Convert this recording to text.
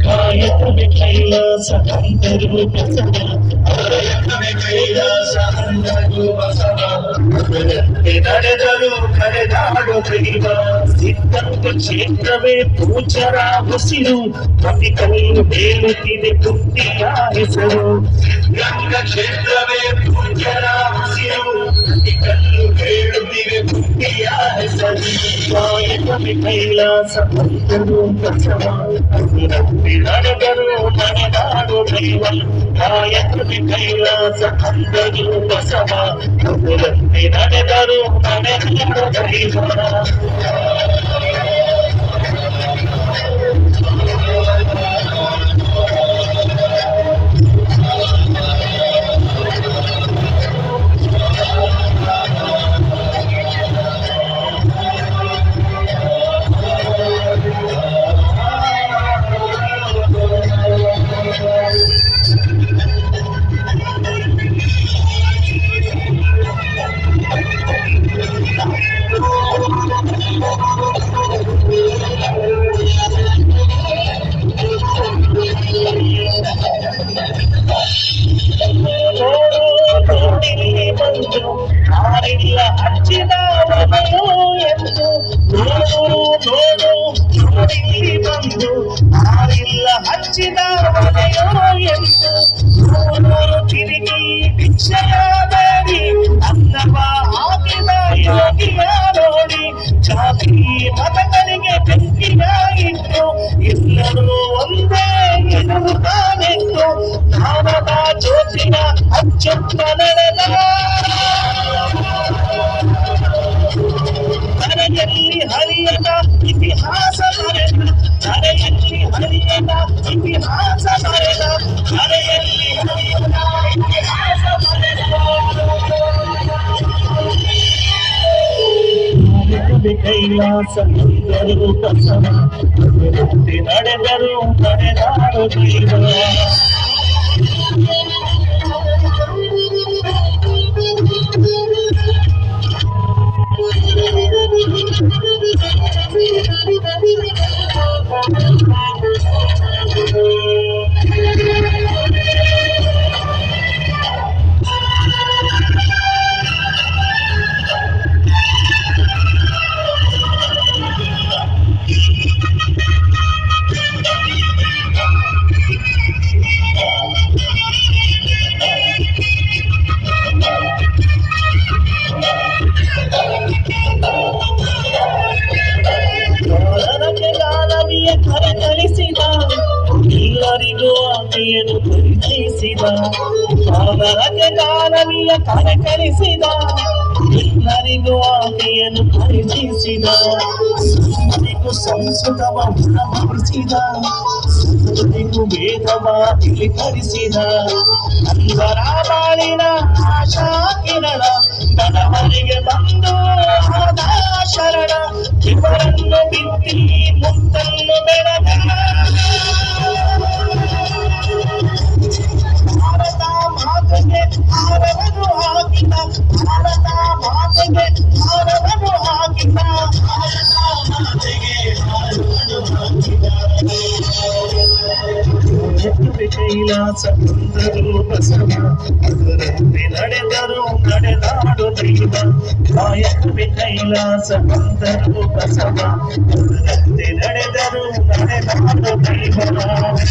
ಕಾಯಕವೇ ಕೈಲಾಸ ಅಂದರು ಬಸವ ಕಾಯಕವೇ ಕೈಲಾಸ ಅಂದರು ಬಸವ ಅದರಂತೆ ನಡೆದರು ಕರೆದಾಡು ದೈವ ಸಿದ್ಧಾಂತ ಕ್ಷೇತ್ರವೇ ಪೂಜರ ಉಸಿರು ಕವಿಕಲ್ಲು ಬೇಳುತ್ತಿದೆ ಕುಂತಿಯ ಹೆಸರು ಸಿದ್ಧಾಂತ ಕ್ಷೇತ್ರವೇ ಪೂಜರ ಉಸಿರು ಕವಿಕಲ್ಲು ಬೇಳುತ್ತಿದೆ ಕುಂತಿಯ ಹೆಸರು ಕಾಯಕವೇ ಕೈಲಾಸ ಅಂದರು ಬಸವ ಅದರಂತೆ ನಡೆದರು ನಡೆದಾಡು ದೈವ ಕಾಯಕವೇ ಕೈಲಾಸ ಅಂದರು ಬಸವ ಅದರಂತೆ ನಡೆದರು ನಡೆದಾಡು ದೈವ ಆರಿಲ್ಲ ಹಚ್ಚಿದ ಮನೆಯೋ ಎಂದು ನೋಡು ನೋಡು ನೋಡಿಲ್ಲಿ ಬಂದು ಆರಿಲ್ಲ ಹಚ್ಚಿದ ಮನೆಯೋ ಎಂದು ನೋಡು ತಿರುಗಿ ಭಿಕ್ಷೆಯಾಗಿ ಅನ್ನವ ಹಾಕಿದ ಯೋಗಿಯ ನೋಡಿ ಜಾತಿ ಮತಗಳಿಗೆ ಬೆಂಕಿಯ ಇಟ್ಟು ಎಲ್ಲರೂ ಒಂದೇ ಎನ್ನುತ್ತಾನೆಂದು ಜ್ಞಾನದ ಜ್ಯೋತಿಯ ಅಚ್ಚುತ್ತ ನಡೆದ ಧರೆಯಲ್ಲಿ ಹರಿಯದ ಇತಿಹಾಸ ಬರೆದ ಧರೆಯಲ್ಲಿ ಹರಿಯದ ಇತಿಹಾಸ ಬರೆದ ಧರೆಯಲ್ಲಿ ಹರಿಯದ ಇತಿಹಾಸ ಬರೆದ ಕೈಲಾಸ ನಡೆದರು ಬಸವ ಅದರಂತೆ ನಡೆದರು ನಡೆದಾಡು ದೈವ ಕರೆಕಳಿಸಿದ ಎಲ್ಲರಿಗೂ ಆಕೆಯನ್ನು ಪರಿಚಯಿಸಿದ ಸಾಗರಕ್ಕೆ ಗಾನವಿಯ ಕರೆಕಳಿಸಿದ ಎಲ್ಲರಿಗೂ ಆಕೆಯನ್ನು ಪರಿಚಯಿಸಿದ ಸುಮ್ಮನಿಗೂ ಸಂಸ್ಕೃತವ ಉಣಮಡಿಸಿದ ಸುಮ್ಮನಿಗೂ ವೇದವ ತಿಳಿಕರಿಸಿದ ಅಂದರ ಬಾಳಿನ ಆಶಾ ಕಿರಣ ಬಡವರಿಗೆ ಬಂದು ಶರಣ ಇವರನ್ನು ಬಿತ್ತಿ ಮುತ್ತನ್ನು ಬೆಳೆದ ಭಾರತ ಮಾತೆಗೆ ಭಾರವನ್ನು ಹಾಕಿದ ಭಾರತ ಮಾತೆಗೆ ಭಾರವನ್ನು ಹಾಕಿದ ಭಾರತ ಮಾತೆಗೆ ಭಾರವನ್ನು ಹಾಕಿದ ಕೈಲಾಸ ಬಂದರು ಬಸವ ಅದರಂತೆ ನಡೆದರು ನಡೆದಾಡು ದೈವ ಕಾಯಕವೇ ಕೈಲಾಸ ಬಂದರು ಬಸವ ಅದರಂತೆ ನಡೆದರು ನಡೆದಾಡು ದೈವ